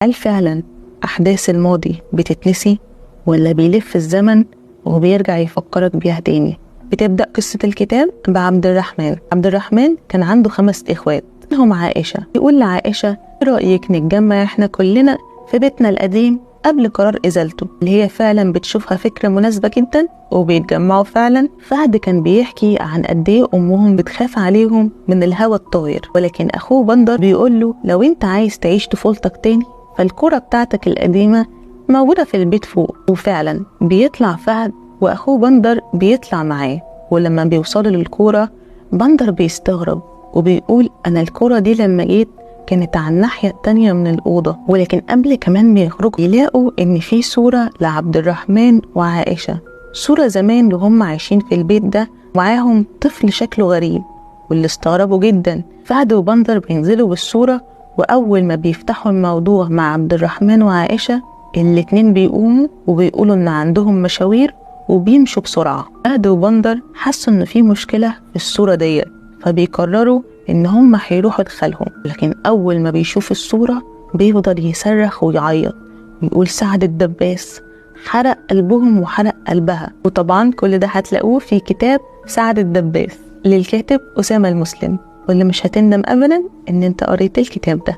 هل فعلا أحداث الماضي بتتنسي ولا بيلف الزمن وبيرجع يفكرك بيها تاني؟ بتبدأ قصة الكتاب بعبد الرحمن. عبد الرحمن كان عنده 5 إخوات، منهم عائشة. يقول لعائشة: إيه رأيك نتجمع إحنا كلنا في بيتنا القديم قبل قرار إزالته؟ اللي هي فعلا بتشوفها فكرة مناسبة جدا، وبيتجمعوا فعلا. فهد كان بيحكي عن قد إيه أمهم بتخاف عليهم من الهوى الطاير، ولكن أخوه بندر بيقول له: لو أنت عايز تعيش طفولتك تاني فالكرة بتاعتك القديمة موجودة في البيت فوق. وفعلا بيطلع فهد وأخوه بندر بيطلع معاه، ولما بيوصلوا للكورة بندر بيستغرب وبيقول: أنا الكورة دي لما جيت كانت على الناحية التانية من الأوضة. ولكن قبل كمان ما يخرجوا يلاقوا إن في صورة لعبد الرحمن وعائشة، صورة زمان وهم عايشين في البيت ده، معاهم طفل شكله غريب. واللي استغربوا جدا فهد وبندر بينزلوا بالصورة، وأول ما بيفتحوا الموضوع مع عبد الرحمن وعائشة الاتنين بيقوموا وبيقولوا إن عندهم مشاوير وبيمشوا بسرعة. فهد وبندر حسوا إن في مشكلة في الصورة دي، فبيقرروا إن هم هيروحوا لخالهم. لكن أول ما بيشوف الصورة بيفضل يصرخ ويعيط ويقول: سعد الدباس حرق قلبهم وحرق قلبها. وطبعا كل ده هتلاقوه في كتاب سعد الدباس للكاتب أسامة المسلم، واللي مش هتندم أبدا إن انت قريت الكتاب ده.